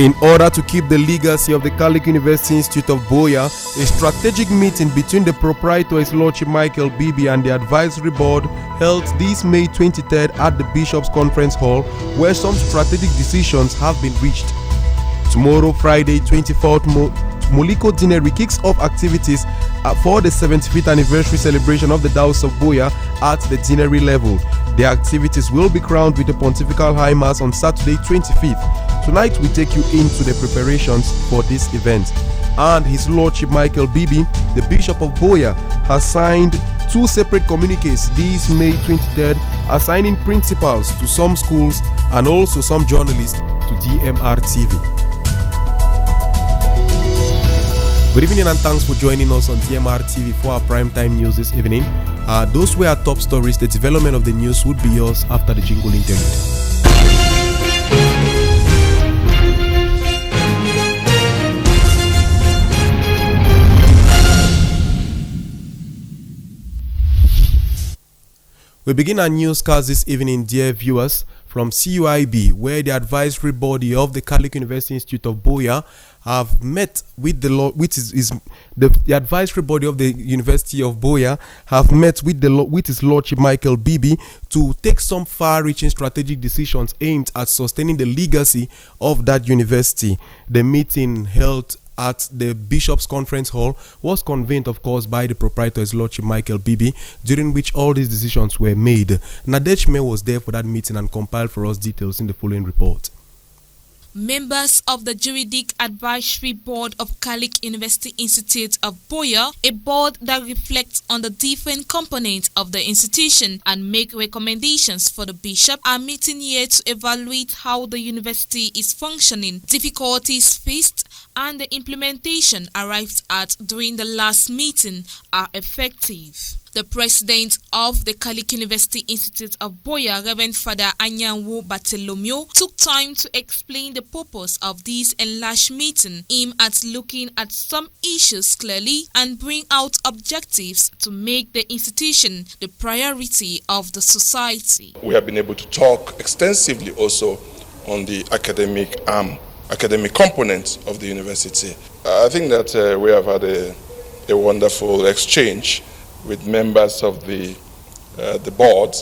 In order to keep the legacy of the Catholic University Institute of Buea, a strategic meeting between the proprietor, His Lordship Michael Bibi, and the advisory board held this May 23rd at the Bishops' Conference Hall, where some strategic decisions have been reached. Tomorrow, Friday 24th, Moliko Dineri kicks off activities for the 75th anniversary celebration of the Diocese of Buea at the Dineri level. The activities will be crowned with a Pontifical High Mass on Saturday 25th. Tonight we take you into the preparations for this event. And His Lordship Michael Bibi, the Bishop of Buea, has signed two separate communiques this May 23rd, assigning principals to some schools and also some journalists to DMR TV. Good evening and thanks for joining us on DMR TV for our primetime news this evening. Those were our top stories. The development of the news would be yours after the jingle interlude. We begin our newscast this evening, dear viewers, from CUIB, where the advisory body of the Catholic University Institute of Buea have met with the advisory body of the University of Buea have met with His Lordship Michael Bibi to take some far-reaching strategic decisions aimed at sustaining the legacy of that university. The meeting held at the Bishops' Conference Hall was convened, of course, by the proprietor, His Lordship Michael Bibi, during which all these decisions were made. Nadej May was there for that meeting and compiled for us details in the following report. Members of the Juridic Advisory Board of Catholic University Institute of Buea, a board that reflects on the different components of the institution and make recommendations for the bishop, are meeting here to evaluate how the university is functioning, difficulties faced, and the implementation arrived at during the last meeting are effective. The president of the Catholic University Institute of Buea, Reverend Father Anyanwu Bartolomeo, took time to explain the purpose of this enlarged meeting, aimed at looking at some issues clearly and bring out objectives to make the institution the priority of the society. We have been able to talk extensively also on the academic components of the university. I think that we have had a wonderful exchange with members of the board,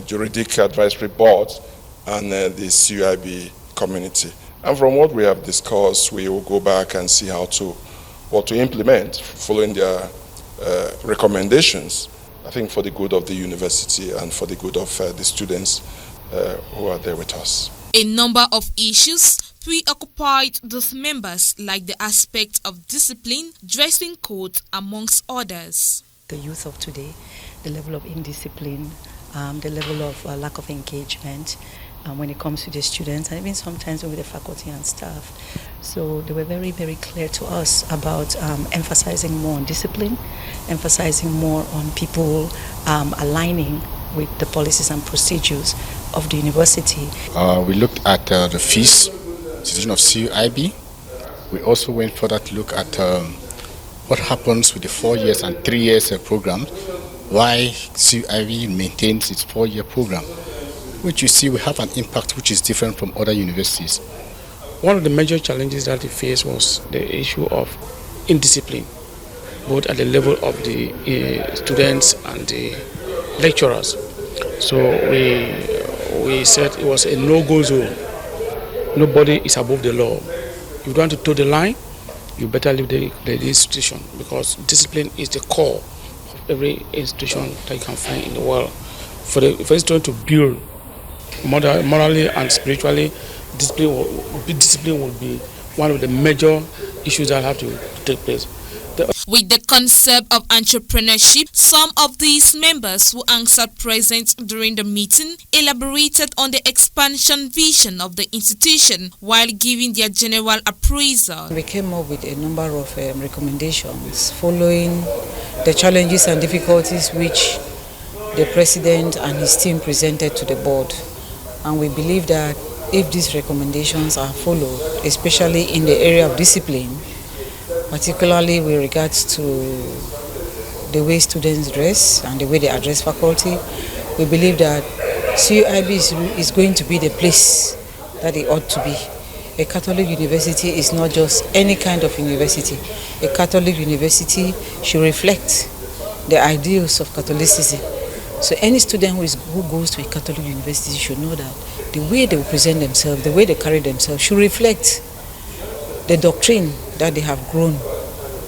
Juridic Advisory Board, and the CUIB community. And from what we have discussed, we will go back and see what to implement following their recommendations, I think for the good of the university and for the good of the students who are there with us. A number of issues preoccupied those members, like the aspect of discipline, dressing code, amongst others. The youth of today, the level of indiscipline, the level of lack of engagement when it comes to the students, and even sometimes with the faculty and staff. So they were very, very clear to us about emphasizing more on discipline, emphasizing more on people aligning with the policies and procedures of the university. We looked at the fees situation of CUIB. We also went further to look at what happens with the 4 years and 3 years program, why CUIB maintains its 4-year program, which you see we have an impact which is different from other universities. One of the major challenges that we faced was the issue of indiscipline, both at the level of the students and the lecturers. So we said it was a no-go zone. Nobody is above the law. If you want to toe the line, you better leave the institution, because discipline is the core of every institution that you can find in the world. For the institution to build morally and spiritually, discipline will be one of the major issues that have to take place. With the concept of entrepreneurship, some of these members who answered present during the meeting elaborated on the expansion vision of the institution while giving their general appraisal. We came up with a number of recommendations following the challenges and difficulties which the president and his team presented to the board. And we believe that if these recommendations are followed, especially in the area of discipline, particularly with regards to the way students dress and the way they address faculty, we believe that CUIB is going to be the place that it ought to be. a Catholic university is not just any kind of university. A Catholic university should reflect the ideals of Catholicism. So any student who goes to a Catholic university should know that the way they present themselves, the way they carry themselves should reflect the doctrine that they have grown,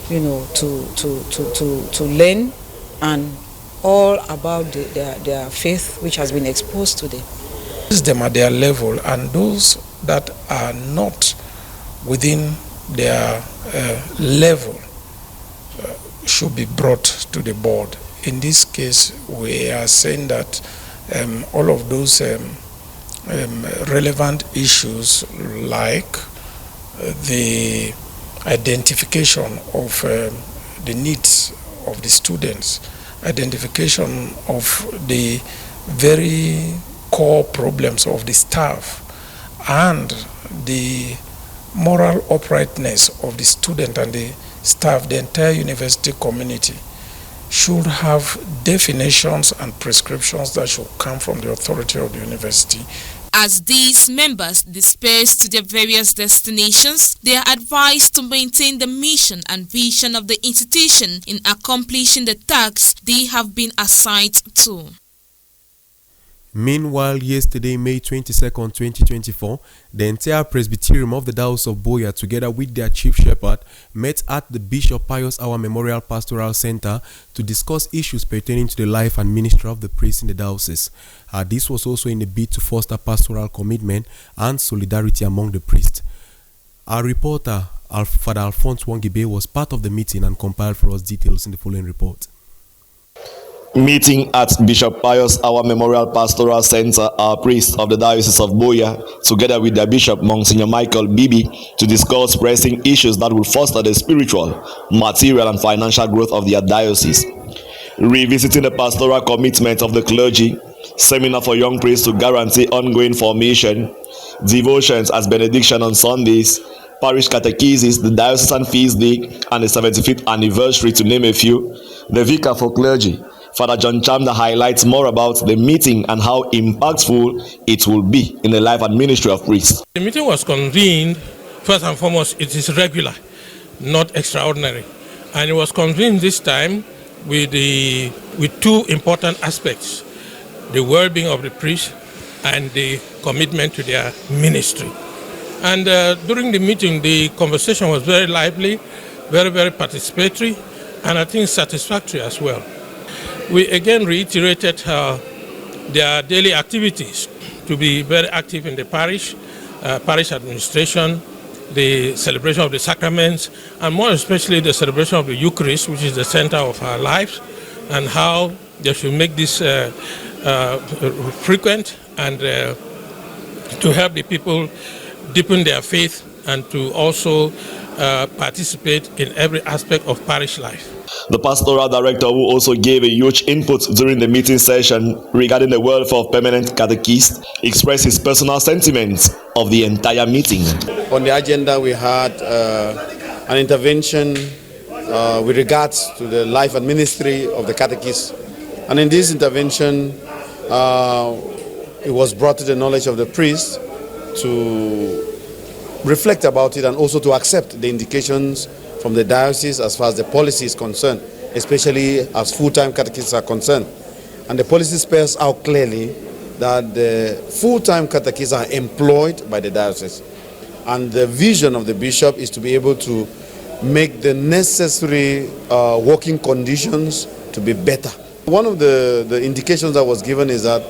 to learn, and all about their faith which has been exposed to them. Them at their level, and those that are not within their level should be brought to the board. In this case, we are saying that all of those relevant issues, like the identification of the needs of the students, identification of the very core problems of the staff, and the moral uprightness of the student and the staff, the entire university community, should have definitions and prescriptions that should come from the authority of the university. As these members disperse to their various destinations, they are advised to maintain the mission and vision of the institution in accomplishing the tasks they have been assigned to. Meanwhile, yesterday, May 22nd, 2024, the entire Presbyterium of the Diocese of Buea, together with their Chief Shepherd, met at the Bishop Pius Our Memorial Pastoral Center to discuss issues pertaining to the life and ministry of the priest in the diocese. This was also in a bid to foster pastoral commitment and solidarity among the priests. Our reporter, Father Alphonse Wangibe, was part of the meeting and compiled for us details in the following report. Meeting at Bishop Pius Our Memorial Pastoral Center, our priest of the Diocese of Buea, together with their Bishop Monsignor Michael Bibi, to discuss pressing issues that will foster the spiritual, material, and financial growth of their diocese. Revisiting the pastoral commitment of the clergy, seminar for young priests to guarantee ongoing formation, devotions as benediction on Sundays, parish catechesis, the diocesan feast day, and the 75th anniversary, to name a few. The vicar for clergy, Father John Chamda, highlights more about the meeting and how impactful it will be in the life and ministry of priests. The meeting was convened, first and foremost, it is regular, not extraordinary. And it was convened this time with two important aspects: the well-being of the priest and the commitment to their ministry. And during the meeting, the conversation was very lively, very, very participatory, and I think satisfactory as well. We again reiterated their daily activities to be very active in the parish, parish administration, the celebration of the sacraments, and more especially the celebration of the Eucharist, which is the center of our lives, and how they should make this frequent, and to help the people deepen their faith and to also participate in every aspect of parish life. The pastoral director, who also gave a huge input during the meeting session regarding the welfare of permanent catechists, expressed his personal sentiments of the entire meeting. On the agenda, we had an intervention with regards to the life and ministry of the catechists. And in this intervention, it was brought to the knowledge of the priest to reflect about it and also to accept the indications from the diocese as far as the policy is concerned, especially as full-time catechists are concerned. And the policy spells out clearly that the full-time catechists are employed by the diocese. And the vision of the bishop is to be able to make the necessary working conditions to be better. One of the indications that was given is that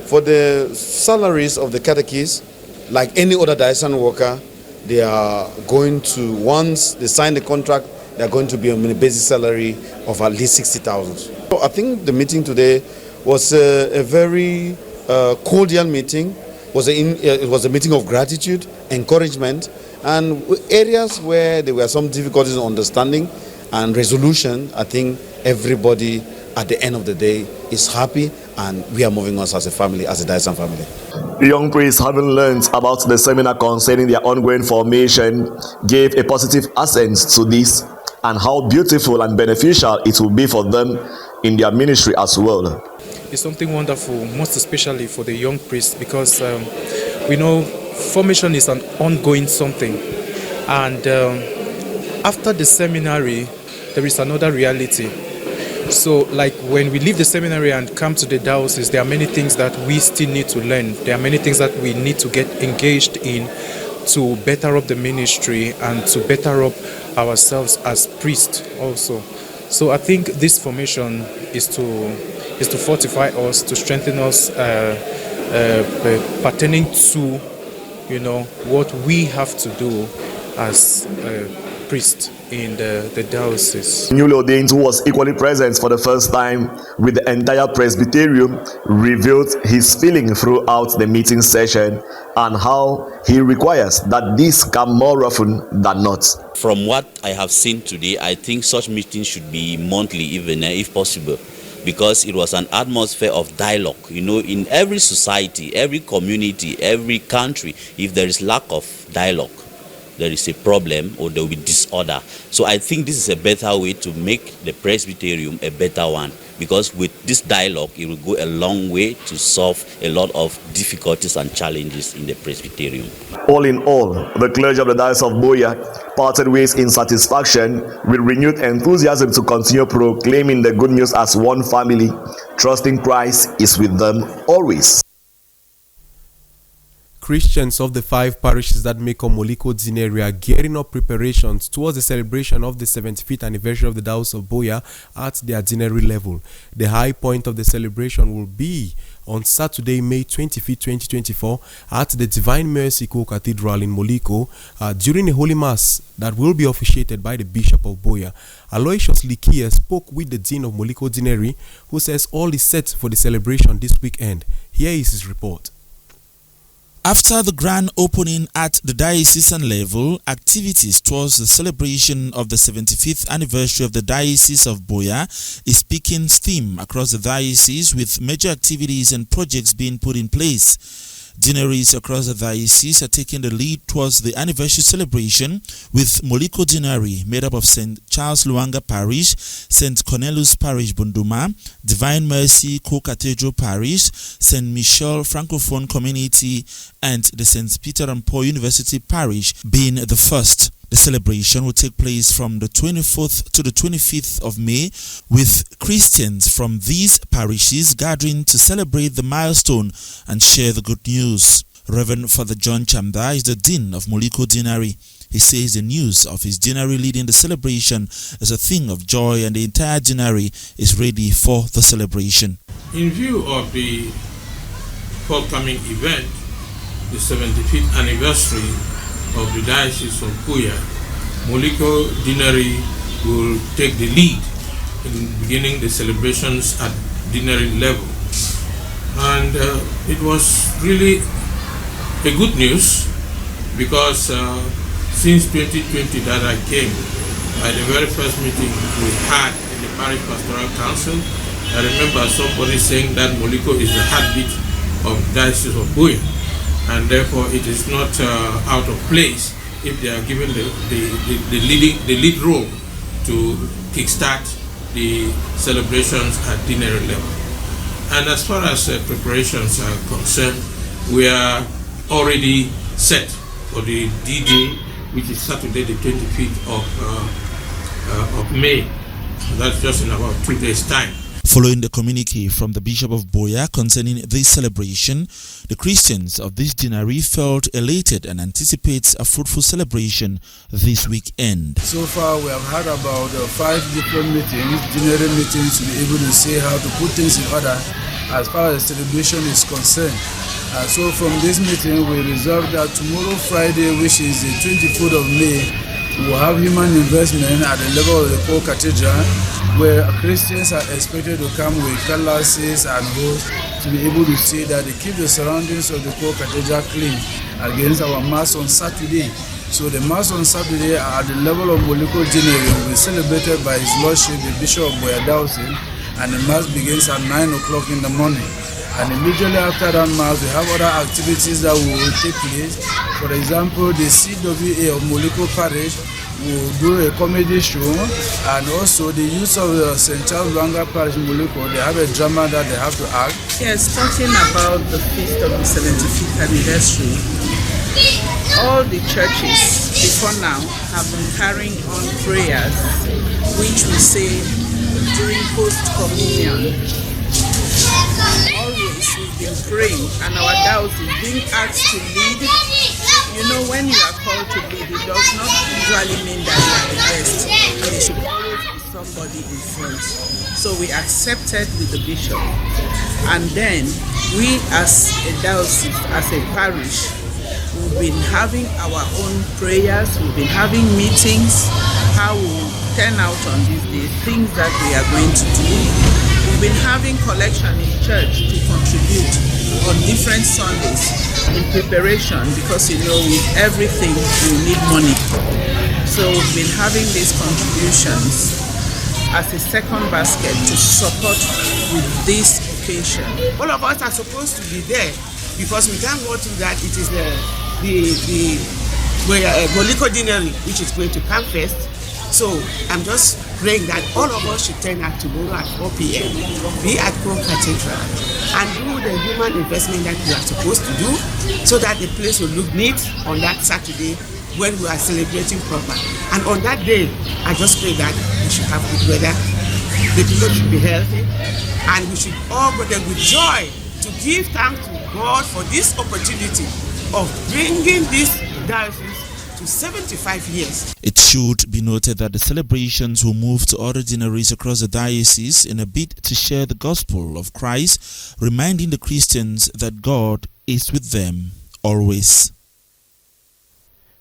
for the salaries of the catechists, like any other diocesan worker, they are going to, once they sign the contract, they are going to be on a basic salary of at least 60,000. So I think the meeting today was a very cordial meeting. It was a meeting of gratitude, encouragement, and areas where there were some difficulties in understanding and resolution. I think everybody at the end of the day is happy, and we are moving on as a family, as a diocesan family. The young priests, having learned about the seminar concerning their ongoing formation, gave a positive assent to this and how beautiful and beneficial it will be for them in their ministry as well. It's something wonderful, most especially for the young priests, because we know formation is an ongoing something. And after the seminary, there is another reality. So like when we leave the seminary and come to the diocese, there are many things that we still need to learn. There are many things that we need to get engaged in to better up the ministry and to better up ourselves as priests also. So I think this formation is to fortify us, to strengthen us, pertaining to, what we have to do as priest in the diocese. Newly ordained, who was equally present for the first time with the entire presbyterium, revealed his feeling throughout the meeting session and how he requires that this come more often than not. From what I have seen today, I think such meetings should be monthly, even if possible, because it was an atmosphere of dialogue. In every society, every community, every country, if there is lack of dialogue, there is a problem or there will be disorder. So I think this is a better way to make the presbyterium a better one, because with this dialogue, it will go a long way to solve a lot of difficulties and challenges in the presbyterium. All in all, the clergy of the Diocese of Buea parted ways in satisfaction with renewed enthusiasm to continue proclaiming the good news as one family, trusting Christ is with them always. Christians of the 5 parishes that make up Moliko Dineri are gearing up preparations towards the celebration of the 75th anniversary of the Diocese of Buea at their Dineri level. The high point of the celebration will be on Saturday, May 25, 2024 at the Divine Mercy Co-Cathedral in Moliko during a Holy Mass that will be officiated by the Bishop of Buea. Aloysius Likia spoke with the Dean of Moliko Dineri, who says all is set for the celebration this weekend. Here is his report. After the grand opening at the diocesan level, activities towards the celebration of the 75th anniversary of the Diocese of Buea is picking steam across the diocese, with major activities and projects being put in place. Dineries across the diocese are taking the lead towards the anniversary celebration, with Moliko Dineri made up of St. Charles Luanga Parish, St. Cornelius Parish Bunduma, Divine Mercy Co-Cathedral Parish, St. Michel Francophone Community, and the St. Peter and Paul University Parish being the first. The celebration will take place from the 24th to the 25th of May, with Christians from these parishes gathering to celebrate the milestone and share the good news. Reverend Father John Chamda is the Dean of Moliko Dineri. He says the news of his Dineri leading the celebration is a thing of joy, and the entire Dineri is ready for the celebration. In view of the forthcoming event, the 75th anniversary of the Diocese of Buea, Moliko Dineri will take the lead in beginning the celebrations at Dineri level. And it was really a good news, because since 2020 that I came, by the very first meeting we had in the Parish Pastoral Council, I remember somebody saying that Moliko is the heartbeat of the Diocese of Buea, and therefore it is not out of place if they are given the lead role to kickstart the celebrations at Dineri level. And as far as preparations are concerned, we are already set for the D-Day, which is Saturday the 25th of May. That's just in about 2 days' time. Following the communique from the Bishop of Buea concerning this celebration, the Christians of this Dineri felt elated and anticipates a fruitful celebration this weekend. So far we have had about 5 different meetings, Dineri meetings, to be able to see how to put things in order as far as celebration is concerned. So from this meeting we resolved that tomorrow Friday, which is the 24th of May, we will have human investment at the level of the Paul Cathedral, where Christians are expected to come with cutlasses and hoes to be able to see that they keep the surroundings of the Paul Cathedral clean against our Mass on Saturday. So the Mass on Saturday at the level of Moliko Dineri will be celebrated by His Lordship, the Bishop of Buea Diocese, and the Mass begins at 9 o'clock in the morning. And immediately after that Mass, we have other activities that will take place. For example, the CWA of Moliko Parish will do a comedy show, and also the youth of St. Charles Luanga Parish Moliko, they have a drama that they have to act. Yes, talking about the feast of the 75th anniversary, all the churches before now have been carrying on prayers, which we say during post-communion. Always we've been praying, and our diocese being asked to lead. You know, when you are called to lead, it does not usually mean that you are the best. There should always be somebody in front. So we accepted with the bishop, and then we as a diocese, as a parish, we've been having our own prayers, we've been having meetings, how we will turn out on these days, things that we are going to do. We've been having collection in church to contribute on different Sundays in preparation, because you know with everything you need money. So we've been having these contributions as a second basket to support with this occasion. All of us are supposed to be there, because we can't go through that. It is the Molicodinary which is going to come first. So I'm just praying that all of us should turn out tomorrow at 4 p.m. be at Chrome Cathedral and do the human investment that we are supposed to do, so that the place will look neat on that Saturday when we are celebrating proper. And on that day, I just pray that we should have good weather, the people should be healthy, and we should all go there with joy to give thanks to God for this opportunity of bringing this diocese to 75 years. It should be noted that the celebrations will move to ordinaries across the diocese in a bid to share the gospel of Christ, reminding the Christians that God is with them always.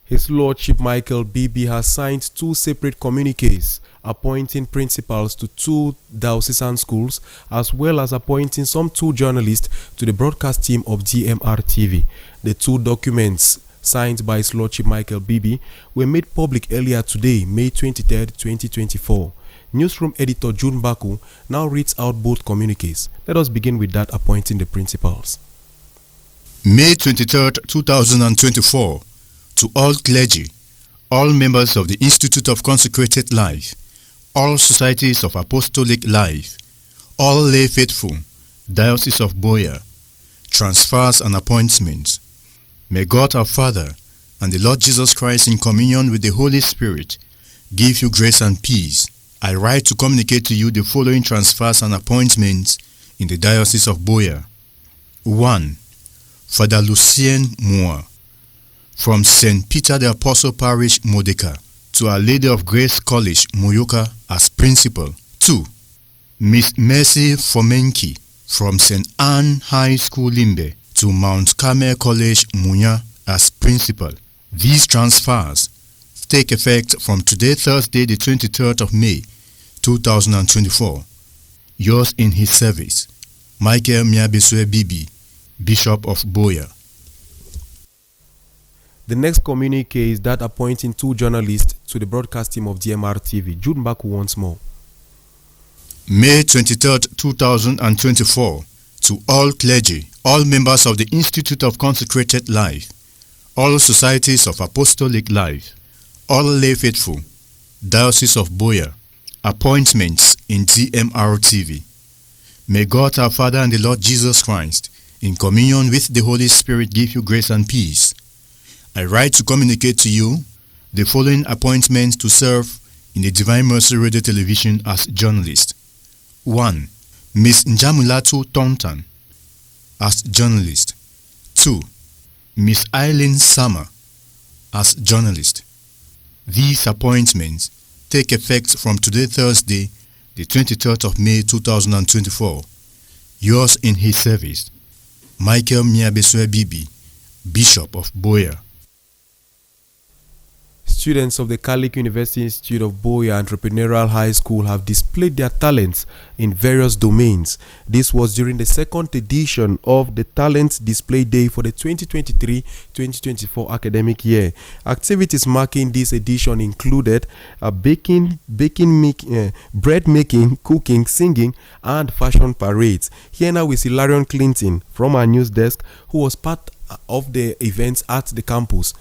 His Lordship Michael Bibi has signed 2 separate communiques appointing principals to 2 diocesan schools, as well as appointing some 2 journalists to the broadcast team of GMR TV. The 2 documents signed by His Lordship Michael Bibi were made public earlier today, May 23, 2024. Newsroom editor June Baku now reads out both communiques. Let us begin with that appointing the principals. May 23, 2024. To all clergy, all members of the Institute of Consecrated Life, all societies of Apostolic Life, all lay faithful, Diocese of Boya, transfers and appointments. May God our Father and the Lord Jesus Christ in communion with the Holy Spirit give you grace and peace. I write to communicate to you the following transfers and appointments in the Diocese of Boya. 1. Father Lucien Moore, from St. Peter the Apostle Parish, Modeka, to Our Lady of Grace College, Moyoka, as principal. 2. Miss Mercy Fomenki, from St. Anne High School, Limbe, to Mount Carmel College, Munya, as principal. These transfers take effect from today, Thursday, the 23rd of May, 2024. Yours in his service, Michael Miabeswe Bibi, Bishop of Boya. The next communique is that appointing 2 journalists to the broadcast team of GMR TV. Jude Baku once more. May 23, 2024. To all clergy, all members of the Institute of Consecrated Life, all societies of Apostolic Life, all lay faithful, Diocese of Boya, appointments in GMR TV. May God our Father and the Lord Jesus Christ, in communion with the Holy Spirit, give you grace and peace. I write to communicate to you the following appointments to serve in the Divine Mercy Radio Television as journalist. 1. Miss Njamulatu Tontan as journalist. 2. Miss Eileen Sama as journalist. These appointments take effect from today, Thursday, the 23rd of May 2024. Yours in his service, Michael Miabeswe Bibi, Bishop of Boya. Students of the Catholic University Institute of Boya Entrepreneurial High School have displayed their talents in various domains. This was during the 2nd edition of the Talent Display Day for the 2023-2024 academic year. Activities marking this edition included bread making, cooking, singing, and fashion parades. Here now is Hilarion Clinton from our news desk, who was part of the events at the campus.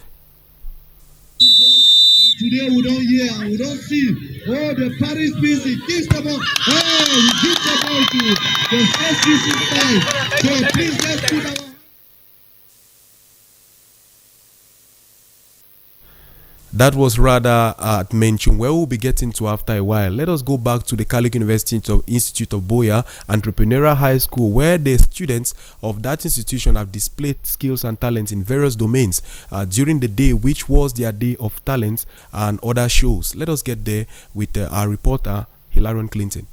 Today we don't hear and we don't see all the Paris music. Give the ball. Oh, we give the ball to the first music side. So please let's put our That was rather at Menchum, where we'll be getting to after a while. Let us go back to the Calicut University Institute of Buea Entrepreneurial High School, where the students of that institution have displayed skills and talents in various domains during the day, which was their day of talents and other shows. Let us get there with our reporter, Hilarion Clinton.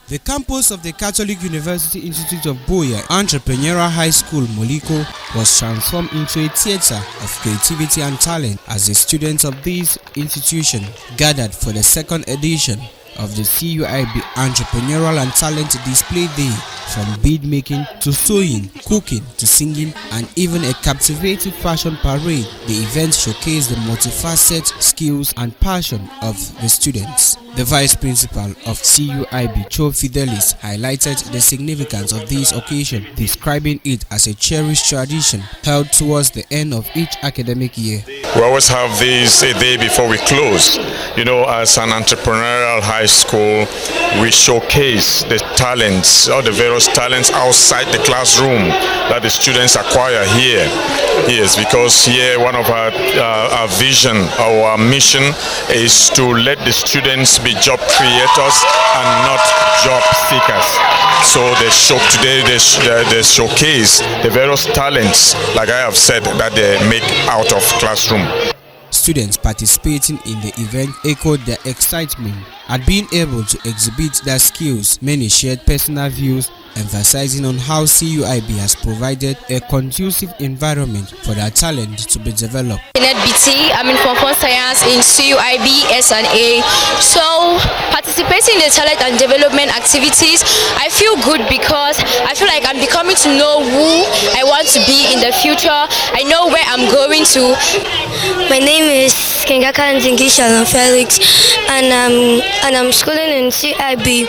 The campus of the Catholic University Institute of Buea Entrepreneurial High School, Moliko, was transformed into a theater of creativity and talent as the students of this institution gathered for the second edition of the CUIB Entrepreneurial and Talent Display Day. From bead making to sewing, cooking to singing, and even a captivating fashion parade, the event showcased the multifaceted skills and passion of the students. The Vice Principal of CUIB, Cho Fidelis, highlighted the significance of this occasion, describing it as a cherished tradition held towards the end of each academic year. We always have this a day before we close. You know, as an entrepreneurial high school, we showcase the talents, all the various talents outside the classroom that the students acquire here. Yes, because here one of our vision, our mission is to let the students be job creators and not job seekers. So today they showcase the various talents, like I have said, that they make out of classroom. Students participating in the event echoed their excitement at being able to exhibit their skills. Many shared personal views, emphasizing on how CUIB has provided a conducive environment for their talent to be developed. BT, I'm in Form 4 Science in CUIB S&A. So participating in the talent and development activities, I feel good because I feel like I'm becoming to know who I want to be in the future. I know where I'm going to. My name is Kengaka Nzingi Shalom Felix, and I'm schooling in CIB,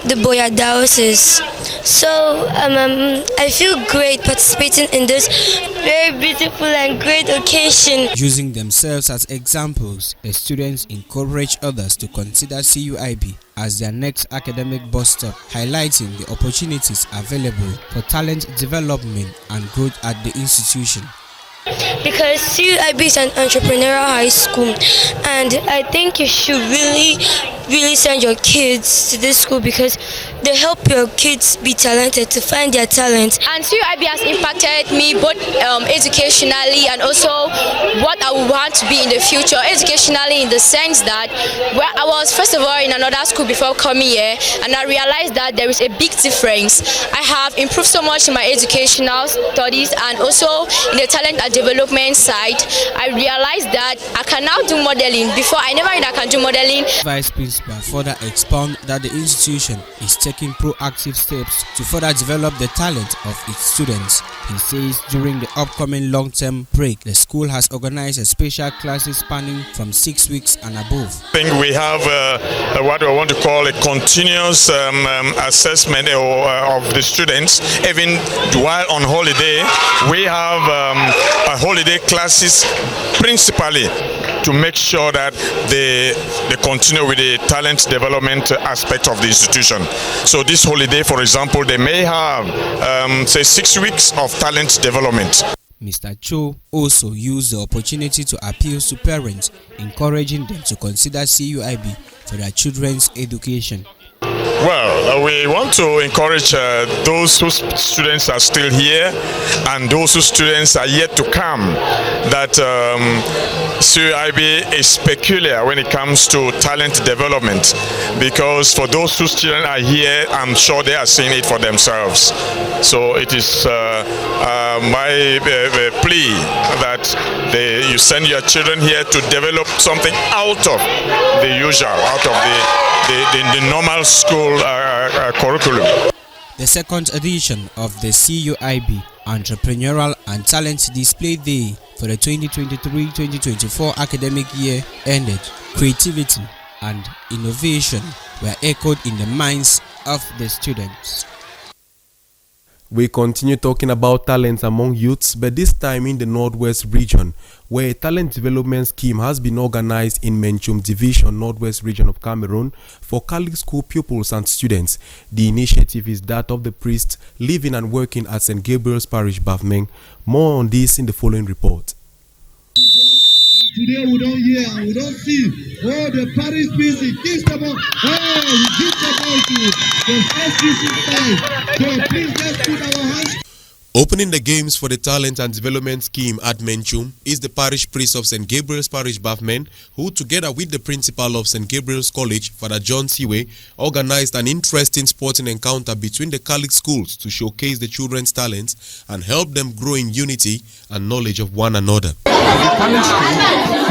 the Buea Diocese. So I feel great participating in this very beautiful and great occasion. Using themselves as examples, the students encourage others to consider CUIB as their next academic bus stop, highlighting the opportunities available for talent development and growth at the institution. Because CUIB is an entrepreneurial high school, and I think you should really send your kids to this school because they help your kids be talented, to find their talent. And CUIB has impacted me both educationally and also what I would want to be in the future. Educationally, in the sense that I was first of all in another school before coming here, and I realized that there is a big difference. I have improved so much in my educational studies and also in the talent and development side. I realized that I can now do modeling. Before, I never knew I can do modeling. Vice Principal further expound that the institution is taking proactive steps to further develop the talent of its students. He says during the upcoming long-term break, the school has organized a special classes spanning from 6 weeks and above. I think we have what I want to call a continuous assessment of the students. Even while on holiday, we have holiday classes principally to make sure that they continue with the talent development aspect of the institution. So this holiday, for example, they may have say 6 weeks of talent development. Mr. Cho also used the opportunity to appeal to parents, encouraging them to consider CUIB for their children's education. Well, we want to encourage those whose students are still here and those whose students are yet to come that CUIB is peculiar when it comes to talent development, because for those whose children are here, I'm sure they are seeing it for themselves. So it is my plea that you send your children here to develop something out of the usual, out of the normal school curriculum. The second edition of the CUIB Entrepreneurial and Talent Display Day for the 2023-2024 academic year ended. Creativity and innovation were echoed in the minds of the students. We continue talking about talents among youths, but this time in the Northwest region, where a talent development scheme has been organized in Menchum Division, Northwest region of Cameroon, for Catholic school pupils and students. The initiative is that of the priest living and working at St. Gabriel's Parish, Bafmeng. More on this in the following report. Today we don't hear we don't see. Oh, the Paris busy. Kiss the ball. Oh, we give the ball to the SGC side. So please let's put our hands. Opening the games for the Talent and Development Scheme at Menchum is the parish priest of St. Gabriel's Parish, Bafmen, who, together with the principal of St. Gabriel's College, Father John Siwe, organized an interesting sporting encounter between the Catholic schools to showcase the children's talents and help them grow in unity and knowledge of one another. The Catholic school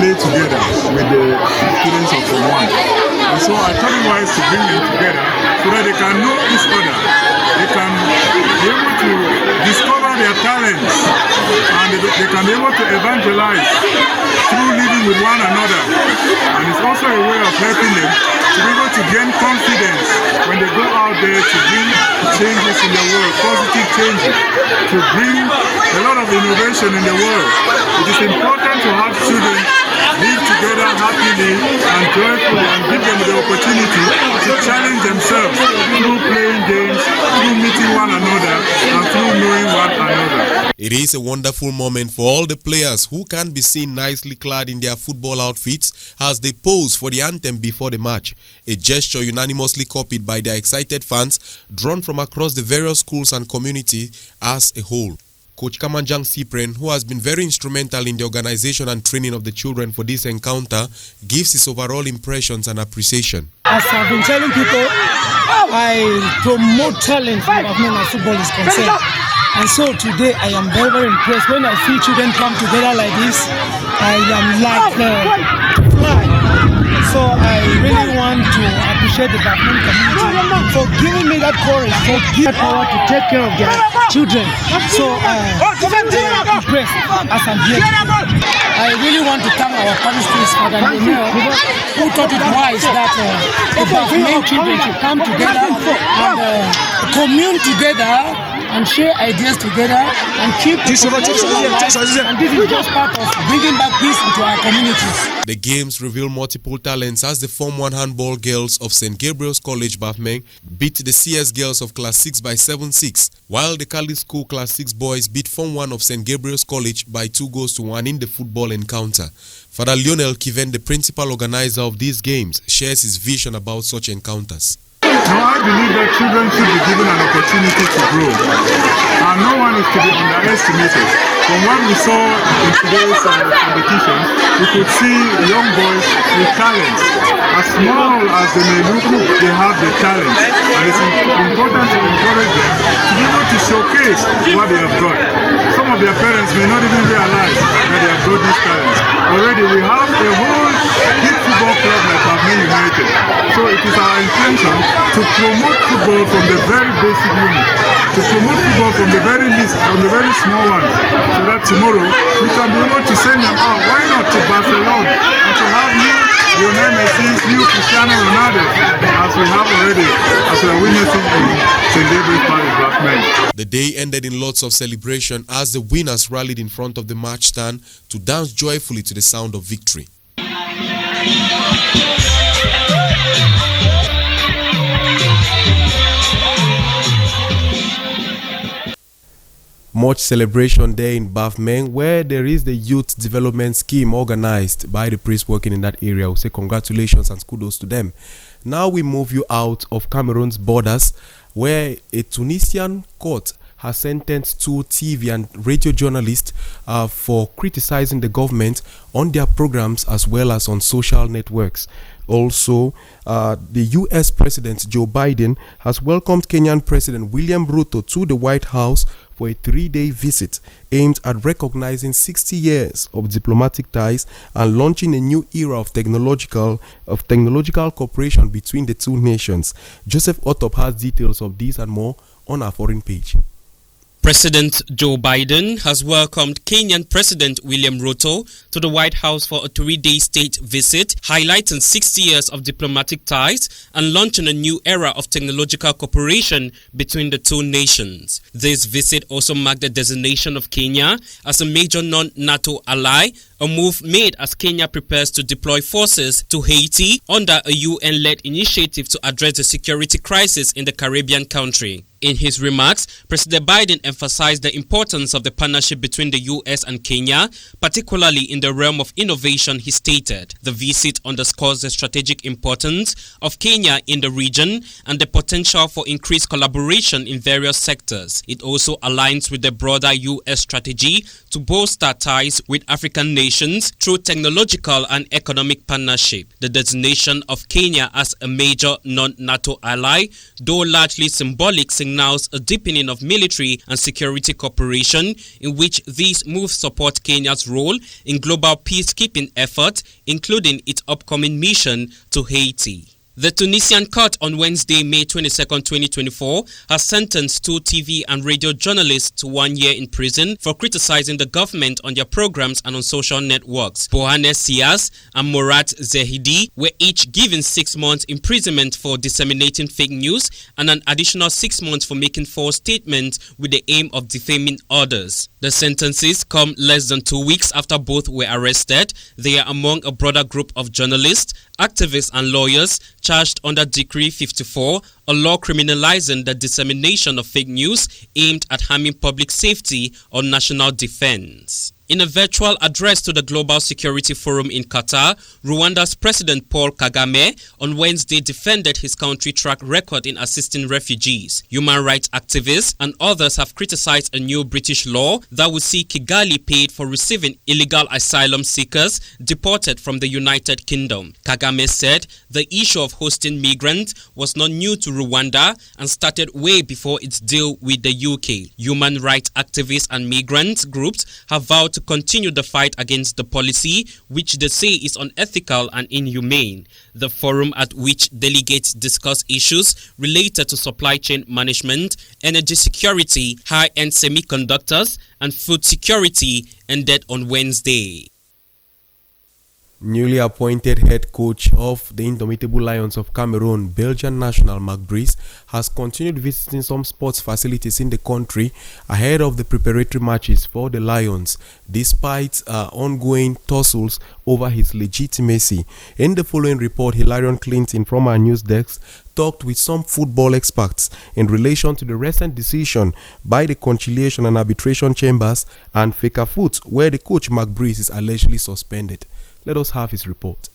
play together with the students of Form 1. And so I thought it wise to bring them together so that they can know each other. They can be able to discover their talents and they can be able to evangelize through living with one another. And it's also a way of helping them to be able to gain confidence when they go out there to bring changes in the world, positive changes, to bring a lot of innovation in the world. It is important to have children live together happily and joyfully and give them the opportunity to challenge themselves through playing games, through meeting one another, and through knowing one another. It is a wonderful moment for all the players who can be seen nicely clad in their football outfits as they pose for the anthem before the match, a gesture unanimously copied by their excited fans drawn from across the various schools and community as a whole. Coach Kamanjang Cyprian, who has been very instrumental in the organization and training of the children for this encounter, gives his overall impressions and appreciation. As I've been telling people, I promote talent as far as football is concerned. And so today I am very, very impressed. When I see children come together like this, I am like fly. So I really want to appreciate the Bafmen community for giving me that courage, for giving power to take care of their children. So I'm impressed as I'm here. I really want to thank our parish priest, Father Daniel, who thought it wise that the Bafmen children should come together and commune together and share ideas together and keep the community alive. And this is just part of bringing back peace into our communities. The games reveal multiple talents as the Form 1 handball girls of St. Gabriel's College, Bafmen, beat the CS girls of Class 6 by 7-6, while the Catholic School Class 6 boys beat Form 1 of St. Gabriel's College by 2-1 in the football encounter. Father Lionel Kiven, the principal organizer of these games, shares his vision about such encounters. Now I believe that children should be given an opportunity to grow, and no one is to be underestimated. From what we saw in today's competition, we could see young boys with talents. As small as they may look, they have the talent, and it's important to encourage them to be able to showcase what they have got. Some of their parents may not even realize that they have got these talents. Already we have a whole big football club like Bafmen United. So it is our intention to promote football from the very basic unit, to promote football from the very least, from the very small ones, so that tomorrow we can be able to send them out. Why not to Barcelona and to have new Lionel Messi, new Cristiano Ronaldo, as we have already, as we are witnessing in St. Gabriel's Parish, Bafmen. The day ended in lots of celebration as the winners rallied in front of the match stand to dance joyfully to the sound of victory. Much celebration there in Bafmen, where there is the youth development scheme organized by the priests working in that area. We'll say congratulations and kudos to them. Now we move you out of Cameroon's borders, where a Tunisian court has sentenced 2 TV and radio journalists for criticizing the government on their programs as well as on social networks. Also, the U.S. President Joe Biden has welcomed Kenyan President William Ruto to the White House for a 3-day visit aimed at recognizing 60 years of diplomatic ties and launching a new era of technological cooperation between the two nations. Joseph Otop has details of this and more on our foreign page. President Joe Biden has welcomed Kenyan President William Ruto to the White House for a 3-day state visit, highlighting 60 years of diplomatic ties and launching a new era of technological cooperation between the two nations. This visit also marked the designation of Kenya as a major non-NATO ally a move made as Kenya prepares to deploy forces to Haiti under a UN-led initiative to address the security crisis in the Caribbean country. In his remarks, President Biden emphasized the importance of the partnership between the U.S. and Kenya, particularly in the realm of innovation, he stated. The visit underscores the strategic importance of Kenya in the region and the potential for increased collaboration in various sectors. It also aligns with the broader U.S. strategy to bolster ties with African nations through technological and economic partnership. The designation of Kenya as a major non-NATO ally, though largely symbolic, signals a deepening of military and security cooperation in which these moves support Kenya's role in global peacekeeping efforts, including its upcoming mission to Haiti. The Tunisian court on Wednesday, May 22, 2024, has sentenced two TV and radio journalists to 1 year in prison for criticizing the government on their programs and on social networks. Bohane Sias and Murat Zehidi were each given 6 months imprisonment for disseminating fake news and an additional 6 months for making false statements with the aim of defaming others. The sentences come less than 2 weeks after both were arrested. They are among a broader group of journalists, activists and lawyers charged under Decree 54, a law criminalizing the dissemination of fake news aimed at harming public safety or national defense. In a virtual address to the Global Security Forum in Qatar, Rwanda's President Paul Kagame on Wednesday defended his country's track record in assisting refugees. Human rights activists and others have criticized a new British law that would see Kigali paid for receiving illegal asylum seekers deported from the United Kingdom. Kagame said the issue of hosting migrants was not new to Rwanda and started way before its deal with the UK. Human rights activists and migrant groups have vowed to continue the fight against the policy, which they say is unethical and inhumane. The forum, at which delegates discuss issues related to supply chain management, energy security, high-end semiconductors, and food security, ended on Wednesday. Newly appointed head coach of the Indomitable Lions of Cameroon, Belgian national Marc Brice, has continued visiting some sports facilities in the country ahead of the preparatory matches for the Lions, despite ongoing tussles over his legitimacy. In the following report, Hilarion Clinton from our news desk talked with some football experts in relation to the recent decision by the Conciliation and Arbitration Chambers and Fecafoot, where the coach Marc Brice is allegedly suspended. Let us have his report.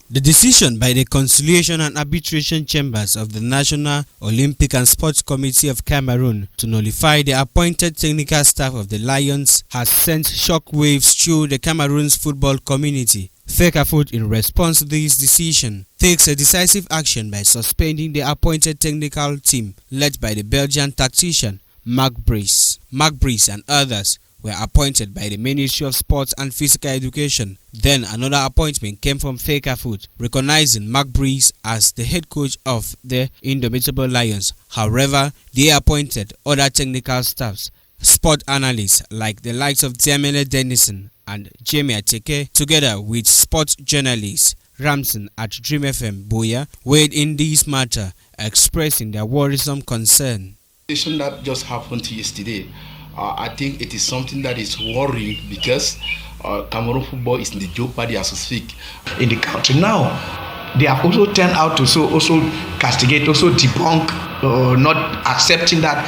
The decision by the Conciliation and Arbitration Chambers of the National Olympic and Sports Committee of Cameroon to nullify the appointed technical staff of the Lions has sent shockwaves through the Cameroon's football community. Fecafoot, in response to this decision, takes a decisive action by suspending the appointed technical team led by the Belgian tactician Marc Brice. Marc Brice and others were appointed by the Ministry of Sports and Physical Education. Then another appointment came from Fecafoot, recognizing Marc Brice as the head coach of the Indomitable Lions. However, they appointed other technical staffs, sport analysts like the likes of Diamele Denison and Jamie Ateke, together with sports journalists Ramson at Dream FM Boya, weighed in this matter, expressing their worrisome concern. That just happened yesterday. I think it is something that is worrying because Cameroon football is in the jeopardy as we speak. In the country now, they have also turned out to also castigate, also debunk, not accepting that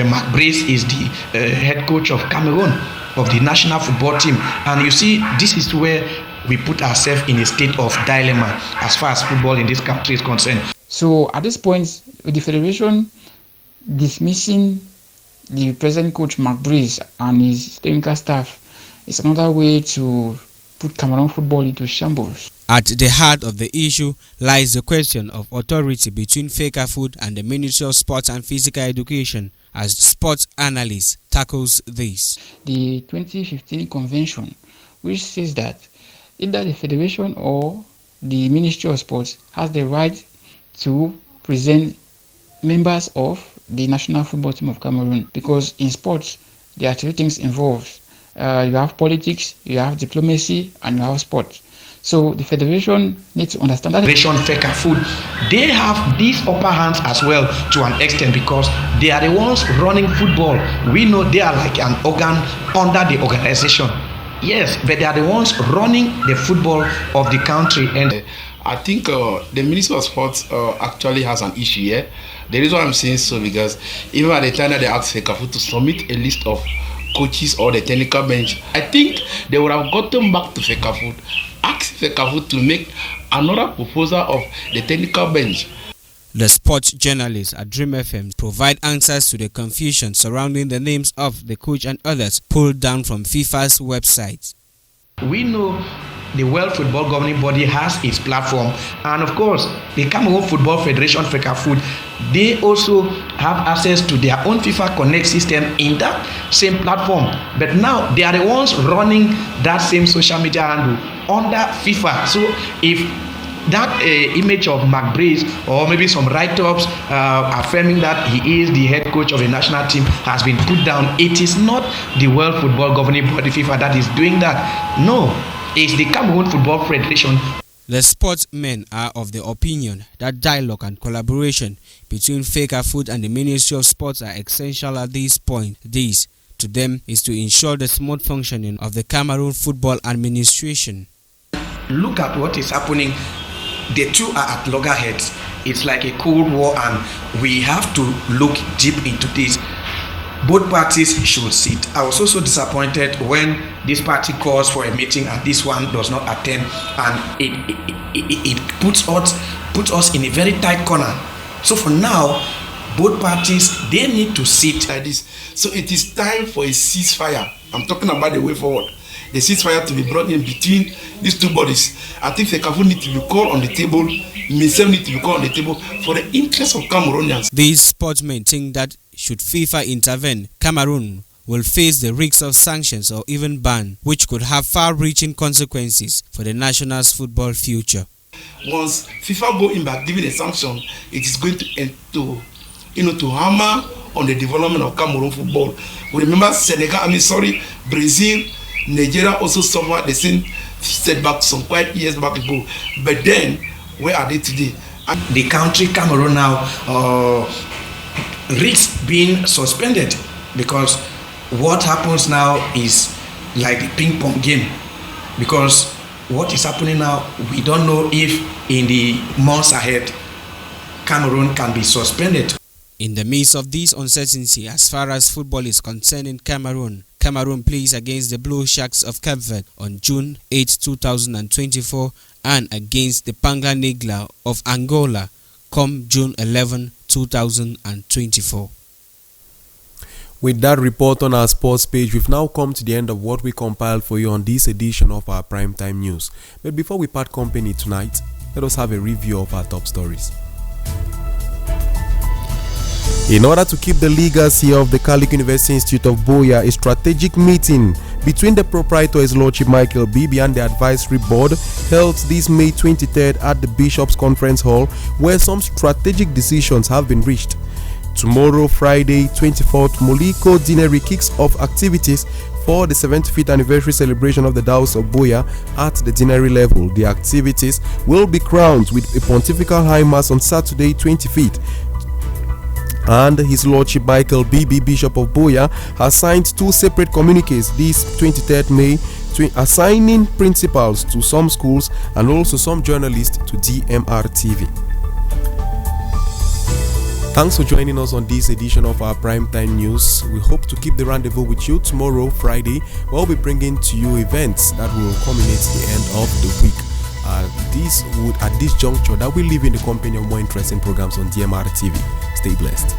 Marc Brice is the head coach of Cameroon, of the national football team. And you see, this is where we put ourselves in a state of dilemma as far as football in this country is concerned. So at this point, with the federation dismissing the present coach Marc Brice and his technical staff is another way to put Cameroon football into shambles. At the heart of the issue lies the question of authority between Fecafoot and the Ministry of Sports and Physical Education, as sports analyst tackles this. The 2015 convention, which says that either the federation or the Ministry of Sports has the right to present members of the national football team of Cameroon, because in sports there are three things involved. You have politics, you have diplomacy, and you have sports. So the federation needs to understand that. Federation Fecafoot, they have these upper hands as well to an extent because they are the ones running football. We know they are like an organ under the organization. Yes, but they are the ones running the football of the country. And I think the Minister of Sports actually has an issue here. The reason I'm saying so because even at the time that they asked FECAFOOT to submit a list of coaches or the technical bench, I think they would have gotten back to FECAFOOT, asked FECAFOOT to make another proposal of the technical bench. The sports journalists at Dream FM provide answers to the confusion surrounding the names of the coach and others pulled down from FIFA's website. We know the World Football Governing Body has its platform, and of course, the Cameroon Football Federation, FECAFOOT, they also have access to their own FIFA Connect system in that same platform. But now they are the ones running that same social media handle under FIFA. So if that image of Mark Brace or maybe some write-ups affirming that he is the head coach of the national team has been put down, it is not the World Football Governing Body, FIFA, that is doing that. No, it's the Cameroon Football Federation. The sportsmen are of the opinion that dialogue and collaboration between FECAFOOT and the Ministry of Sports are essential at this point. This, to them, is to ensure the smooth functioning of the Cameroon Football Administration. Look at what is happening. The two are at loggerheads. It's like a cold war, and we have to look deep into this. Both parties should sit. I was also disappointed when this party calls for a meeting and this one does not attend, and it puts us in a very tight corner. So for now, both parties, they need to sit like this. So it is time for a ceasefire. I'm talking about the way forward. The ceasefire to be brought in between these two bodies. I think FECAFOOT need to be called on the table. MINSEF need to be called on the table for the interest of Cameroonians. These sportsmen think that should FIFA intervene, Cameroon will face the risks of sanctions or even ban, which could have far-reaching consequences for the national's football future. Once FIFA go in by giving a sanction, it is going to hammer on the development of Cameroon football. We remember Brazil, Nigeria also suffered the same setback some quite years back ago. But then, where are they today? And the country Cameroon now risks being suspended, because what happens now is like the ping pong game. Because what is happening now, we don't know if in the months ahead Cameroon can be suspended. In the midst of this uncertainty as far as football is concerned in Cameroon, Cameroon plays against the Blue Sharks of Cape Verde on June 8, 2024 and against the Panga Negra of Angola come June 11, 2024. With that report on our sports page, we've now come to the end of what we compiled for you on this edition of our Primetime News. But before we part company tonight, let us have a review of our top stories. In order to keep the legacy of the Catholic University Institute of Buea, a strategic meeting between the proprietor, His Lordship Michael Bibi, and the advisory board held this May 23rd at the Bishops' Conference Hall, where some strategic decisions have been reached. Tomorrow, Friday 24th, Moliko Dineri kicks off activities for the 75th anniversary celebration of the Diocese of Buea at the Dineri level. The activities will be crowned with a pontifical high mass on Saturday 25th. And His Lordship Michael Bibi, Bishop of Buea, has signed two separate communiques this 23rd May, assigning principals to some schools and also some journalists to DMR TV. Thanks for joining us on this edition of our Primetime News. We hope to keep the rendezvous with you tomorrow, Friday, where we'll be bringing to you events that will culminate the end of the week. At this juncture, that will leave in the company of more interesting programs on DMR TV. Stay blessed.